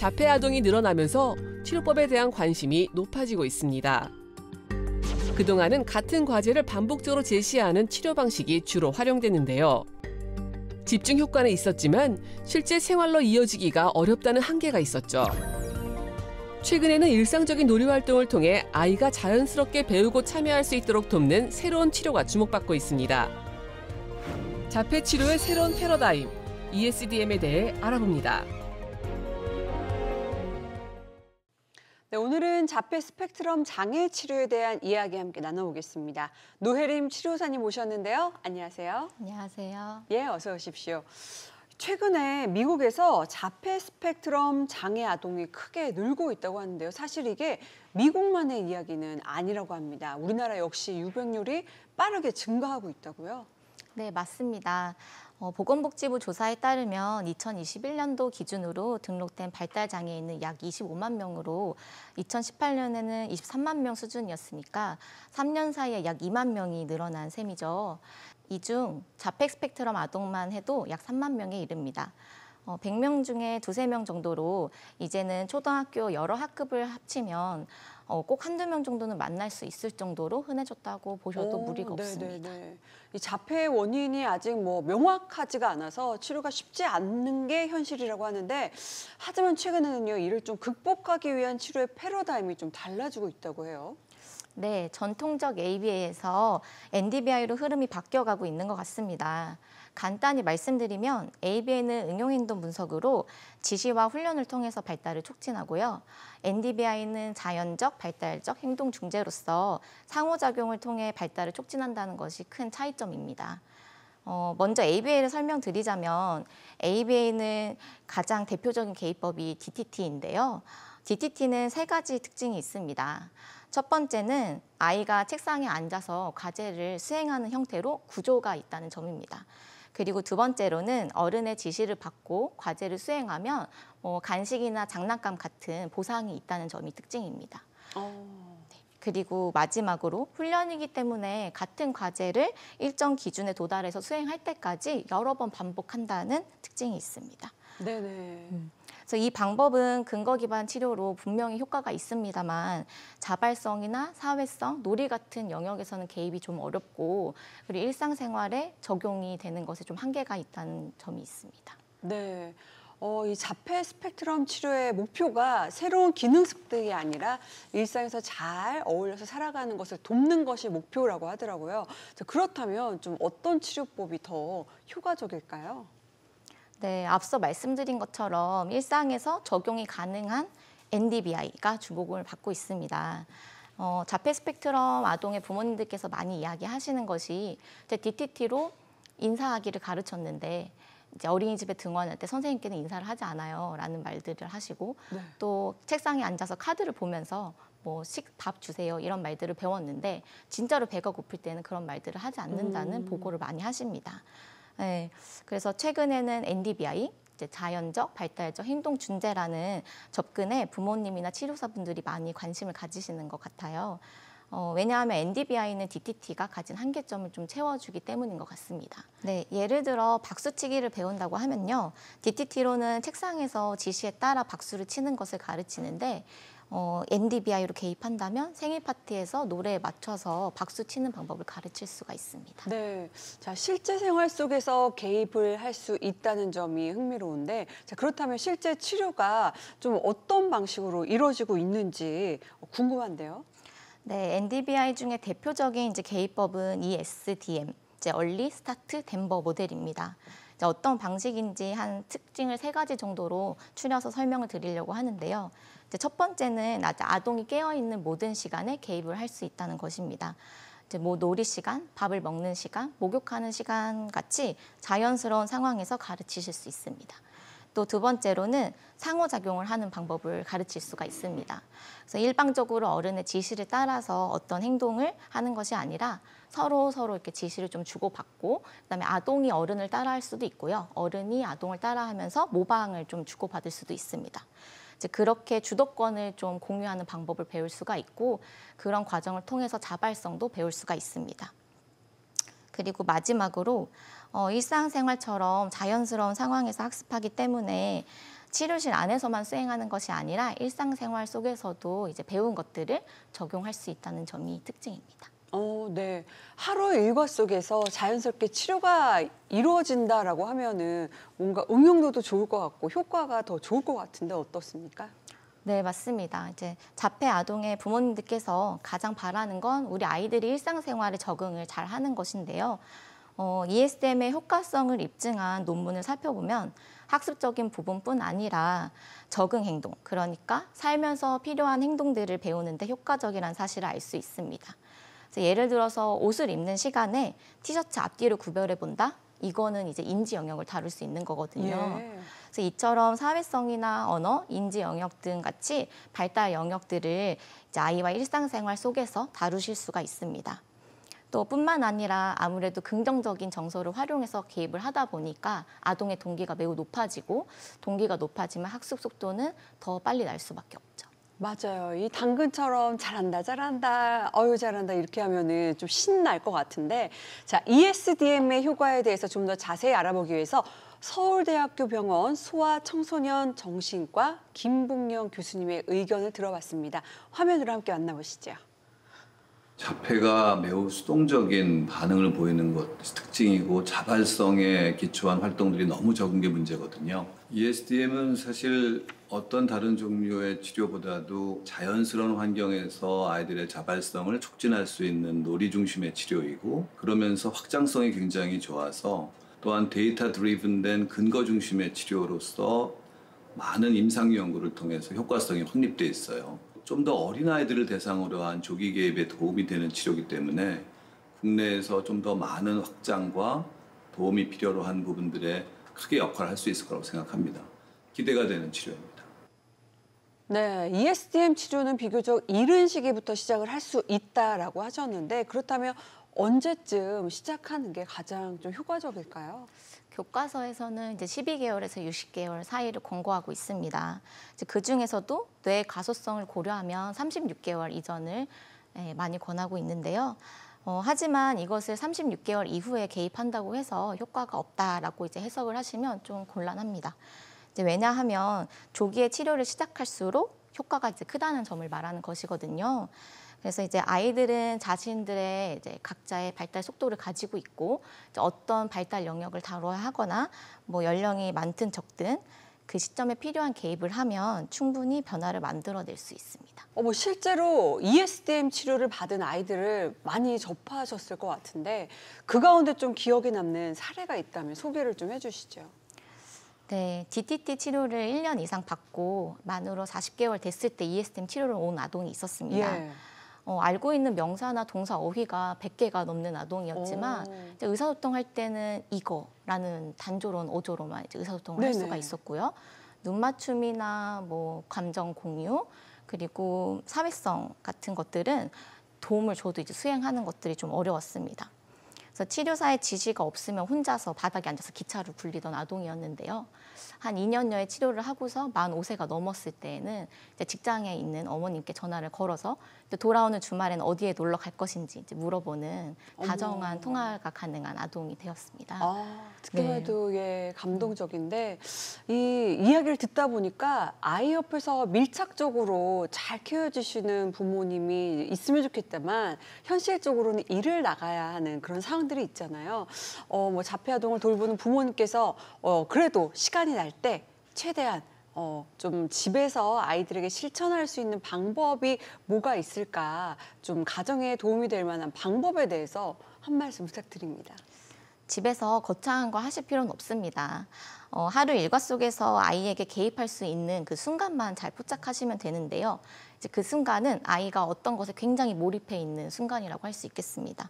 자폐 아동이 늘어나면서 치료법에 대한 관심이 높아지고 있습니다. 그동안은 같은 과제를 반복적으로 제시하는 치료 방식이 주로 활용됐는데요. 집중 효과는 있었지만 실제 생활로 이어지기가 어렵다는 한계가 있었죠. 최근에는 일상적인 놀이 활동을 통해 아이가 자연스럽게 배우고 참여할 수 있도록 돕는 새로운 치료가 주목받고 있습니다. 자폐 치료의 새로운 패러다임, ESDM에 대해 알아봅니다. 네, 오늘은 자폐 스펙트럼 장애 치료에 대한 이야기 함께 나눠보겠습니다. 노혜림 치료사님 모셨는데요. 안녕하세요. 안녕하세요. 예, 어서 오십시오. 최근에 미국에서 자폐 스펙트럼 장애 아동이 크게 늘고 있다고 하는데요. 사실 이게 미국만의 이야기는 아니라고 합니다. 우리나라 역시 유병률이 빠르게 증가하고 있다고요? 네, 맞습니다. 보건복지부 조사에 따르면 2021년도 기준으로 등록된 발달장애인은 약 25만 명으로 2018년에는 23만 명 수준이었으니까 3년 사이에 약 2만 명이 늘어난 셈이죠. 이 중 자폐 스펙트럼 아동만 해도 약 3만 명에 이릅니다. 100명 중에 두세 명 정도로 이제는 초등학교 여러 학급을 합치면 꼭 한두 명 정도는 만날 수 있을 정도로 흔해졌다고 보셔도 무리가 없습니다. 이 자폐의 원인이 아직 명확하지가 않아서 치료가 쉽지 않는 게 현실이라고 하는데, 하지만 최근에는요, 이를 좀 극복하기 위한 치료의 패러다임이 좀 달라지고 있다고 해요. 네, 전통적 ABA에서 NDBI로 흐름이 바뀌어가고 있는 것 같습니다. 간단히 말씀드리면 ABA는 응용행동 분석으로 지시와 훈련을 통해서 발달을 촉진하고요. NDBI는 자연적, 발달적 행동 중재로서 상호작용을 통해 발달을 촉진한다는 것이 큰 차이점입니다. 먼저 ABA를 설명드리자면 ABA는 가장 대표적인 개입법이 DTT인데요. DTT는 세 가지 특징이 있습니다. 첫 번째는 아이가 책상에 앉아서 과제를 수행하는 형태로 구조가 있다는 점입니다. 그리고 두 번째로는 어른의 지시를 받고 과제를 수행하면 간식이나 장난감 같은 보상이 있다는 점이 특징입니다. 그리고 마지막으로 훈련이기 때문에 같은 과제를 일정 기준에 도달해서 수행할 때까지 여러 번 반복한다는 특징이 있습니다. 네네. 그래서 이 방법은 근거 기반 치료로 분명히 효과가 있습니다만 자발성이나 사회성, 놀이 같은 영역에서는 개입이 좀 어렵고 그리고 일상생활에 적용이 되는 것에 좀 한계가 있다는 점이 있습니다. 네. 이 자폐 스펙트럼 치료의 목표가 새로운 기능 습득이 아니라 일상에서 잘 어울려서 살아가는 것을 돕는 것이 목표라고 하더라고요. 그렇다면 좀 어떤 치료법이 더 효과적일까요? 네, 앞서 말씀드린 것처럼 일상에서 적용이 가능한 NDBI가 주목을 받고 있습니다. 자폐 스펙트럼 아동의 부모님들께서 많이 이야기하시는 것이 DTT로 인사하기를 가르쳤는데 이제 어린이집에 등원할 때 선생님께는 인사를 하지 않아요 라는 말들을 하시고 네. 또 책상에 앉아서 카드를 보면서 밥 주세요 이런 말들을 배웠는데 진짜로 배가 고플 때는 그런 말들을 하지 않는다는 보고를 많이 하십니다. 네, 그래서 최근에는 NDBI, 이제 자연적, 발달적 행동 중재라는 접근에 부모님이나 치료사분들이 많이 관심을 가지시는 것 같아요. 왜냐하면 NDBI는 DTT가 가진 한계점을 좀 채워주기 때문인 것 같습니다. 네, 예를 들어 박수치기를 배운다고 하면요. DTT로는 책상에서 지시에 따라 박수를 치는 것을 가르치는데 NDBI로 개입한다면 생일 파티에서 노래에 맞춰서 박수 치는 방법을 가르칠 수가 있습니다. 네, 자 실제 생활 속에서 개입을 할 수 있다는 점이 흥미로운데, 자 그렇다면 실제 치료가 좀 어떤 방식으로 이루어지고 있는지 궁금한데요. 네, NDBI 중에 대표적인 이제 개입법은 ESDM, 이제 Early Start Denver 모델입니다. 이제 어떤 방식인지 한 특징을 세 가지 정도로 추려서 설명을 드리려고 하는데요. 이제 첫 번째는 아동이 깨어있는 모든 시간에 개입을 할 수 있다는 것입니다. 이제 놀이 시간, 밥을 먹는 시간, 목욕하는 시간 같이 자연스러운 상황에서 가르치실 수 있습니다. 또 두 번째로는 상호작용을 하는 방법을 가르칠 수가 있습니다. 그래서 일방적으로 어른의 지시를 따라서 어떤 행동을 하는 것이 아니라 서로 이렇게 지시를 좀 주고받고 그다음에 아동이 어른을 따라할 수도 있고요. 어른이 아동을 따라하면서 모방을 좀 주고받을 수도 있습니다. 이제 그렇게 주도권을 좀 공유하는 방법을 배울 수가 있고 그런 과정을 통해서 자발성도 배울 수가 있습니다. 그리고 마지막으로 일상생활처럼 자연스러운 상황에서 학습하기 때문에 치료실 안에서만 수행하는 것이 아니라 일상생활 속에서도 이제 배운 것들을 적용할 수 있다는 점이 특징입니다. 네. 하루 일과 속에서 자연스럽게 치료가 이루어진다라고 하면은 뭔가 응용도도 좋을 것 같고 효과가 더 좋을 것 같은데 어떻습니까? 네, 맞습니다. 이제 자폐 아동의 부모님들께서 가장 바라는 건 우리 아이들이 일상생활에 적응을 잘 하는 것인데요. ESDM의 효과성을 입증한 논문을 살펴보면 학습적인 부분뿐 아니라 적응 행동, 그러니까 살면서 필요한 행동들을 배우는 데 효과적이라는 사실을 알 수 있습니다. 그래서 예를 들어서 옷을 입는 티셔츠 앞뒤를 구별해 본다? 이거는 이제 인지 영역을 다룰 수 있는 거거든요. 예. 그래서 이처럼 사회성이나 언어, 인지 영역 등 같이 발달 영역들을 이제 아이와 일상생활 속에서 다루실 수가 있습니다. 또 뿐만 아니라 아무래도 긍정적인 정서를 활용해서 개입을 하다 보니까 아동의 동기가 매우 높아지고 동기가 높아지면 학습 속도는 더 빨리 날 수밖에 없죠. 맞아요. 이 당근처럼 잘한다, 잘한다, 잘한다 이렇게 하면은 좀 신날 것 같은데, 자, ESDM의 효과에 대해서 좀 더 자세히 알아보기 위해서 서울대학교 병원 소아청소년 정신과 김봉영 교수님의 의견을 들어봤습니다. 화면으로 함께 만나보시죠. 자폐가 매우 수동적인 반응을 보이는 것이 특징이고 자발성에 기초한 활동들이 너무 적은 게 문제거든요. ESDM은 사실 어떤 다른 종류의 치료보다도 자연스러운 환경에서 아이들의 자발성을 촉진할 수 있는 놀이 중심의 치료이고, 그러면서 확장성이 굉장히 좋아서 또한 데이터 드리븐된 근거 중심의 치료로서 많은 임상 연구를 통해서 효과성이 확립돼 있어요. 좀 더 어린아이들을 대상으로 한 조기 개입에 도움이 되는 치료이기 때문에 국내에서 좀 더 많은 확장과 도움이 필요로 한 부분들에 크게 역할을 할 수 있을 거라고 생각합니다. 기대가 되는 치료입니다. 네, ESDM 치료는 비교적 이른 시기부터 시작을 할 수 있다라고 하셨는데, 그렇다면 언제쯤 시작하는 게 가장 좀 효과적일까요? 교과서에서는 이제 12개월에서 60개월 사이를 권고하고 있습니다. 그 중에서도 뇌 가소성을 고려하면 36개월 이전을 많이 권하고 있는데요. 하지만 이것을 36개월 이후에 개입한다고 해서 효과가 없다라고 이제 해석을 하시면 좀 곤란합니다. 왜냐하면 조기에 치료를 시작할수록 효과가 이제 크다는 점을 말하는 것이거든요. 그래서 이제 아이들은 자신들의 이제 각자의 발달 속도를 가지고 있고, 이제 어떤 발달 영역을 다뤄야 하거나 뭐 연령이 많든 적든 그 시점에 필요한 개입을 하면 충분히 변화를 만들어낼 수 있습니다. 뭐 실제로 ESDM 치료를 받은 아이들을 많이 접하셨을 것 같은데, 그 가운데 좀 기억에 남는 사례가 있다면 소개를 좀 해주시죠. 네, DTT 치료를 1년 이상 받고 만으로 40개월 됐을 때 ESDM 치료를 온 아동이 있었습니다. 예. 알고 있는 명사나 동사 어휘가 100개가 넘는 아동이었지만 이제 의사소통할 때는 이거라는 단조로는 어조로만 이제 의사소통을 할 네네. 수가 있었고요. 눈맞춤이나 뭐 감정 공유, 그리고 사회성 같은 것들은 도움을 줘도 이제 수행하는 것들이 좀 어려웠습니다. 그래서 치료사의 지시가 없으면 혼자서 바닥에 앉아서 기차를 굴리던 아동이었는데요. 한 2년여의 치료를 하고서 만 5세가 넘었을 때에는 이제 직장에 있는 어머님께 전화를 걸어서 돌아오는 주말에는 어디에 놀러 갈 것인지 이제 물어보는 다정한 통화가 가능한 아동이 되었습니다. 듣기만 해도 예, 감동적인데, 이 이야기를 듣다 보니까 아이 옆에서 밀착적으로 잘 키워주시는 부모님이 있으면 좋겠다만 현실적으로는 일을 나가야 하는 그런 상황들이 있잖아요. 뭐 자폐아동을 돌보는 부모님께서 그래도 시간이 날 때 최대한 좀 집에서 아이들에게 실천할 수 있는 방법이 뭐가 있을까, 좀 가정에 도움이 될 만한 방법에 대해서 한 말씀 부탁드립니다. 집에서 거창한 거 하실 필요는 없습니다. 하루 일과 속에서 아이에게 개입할 수 있는 그 순간만 잘 포착하시면 되는데요. 이제 그 순간은 아이가 어떤 것에 굉장히 몰입해 있는 순간이라고 할 수 있겠습니다.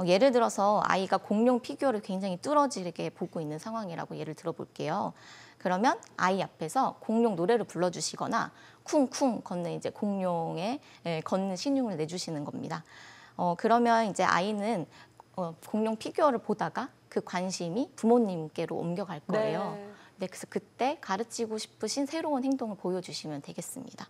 예를 들어서 아이가 공룡 피규어를 굉장히 뚫어지게 보고 있는 상황이라고 예를 들어볼게요. 그러면 아이 앞에서 공룡 노래를 불러주시거나 쿵쿵 걷는 이제 공룡의 걷는 신용을 내주시는 겁니다. 그러면 이제 아이는 공룡 피규어를 보다가 그 관심이 부모님께로 옮겨갈 거예요. 네, 그래서 그때 가르치고 싶으신 새로운 행동을 보여주시면 되겠습니다.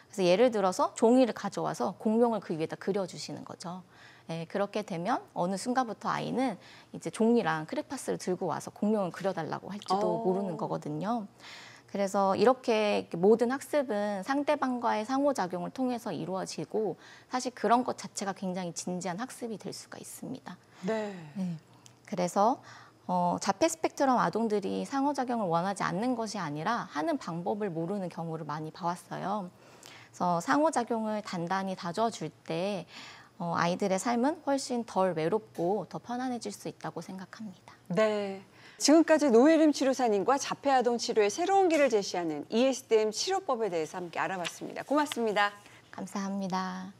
그래서 예를 들어서 종이를 가져와서 공룡을 그 위에다 그려주시는 거죠. 네, 그렇게 되면 어느 순간부터 아이는 이제 종이랑 크레파스를 들고 와서 공룡을 그려달라고 할지도 모르는 거거든요. 그래서 이렇게 모든 학습은 상대방과의 상호작용을 통해서 이루어지고 사실 그런 것 자체가 굉장히 진지한 학습이 될 수가 있습니다. 네. 그래서 자폐 스펙트럼 아동들이 상호작용을 원하지 않는 것이 아니라 하는 방법을 모르는 경우를 많이 봐왔어요. 그래서 상호작용을 단단히 다져줄 때 아이들의 삶은 훨씬 덜 외롭고 더 편안해질 수 있다고 생각합니다. 네. 지금까지 노예림 치료사님과 자폐 아동 치료의 새로운 길을 제시하는 ESDM 치료법에 대해서 함께 알아봤습니다. 고맙습니다. 감사합니다.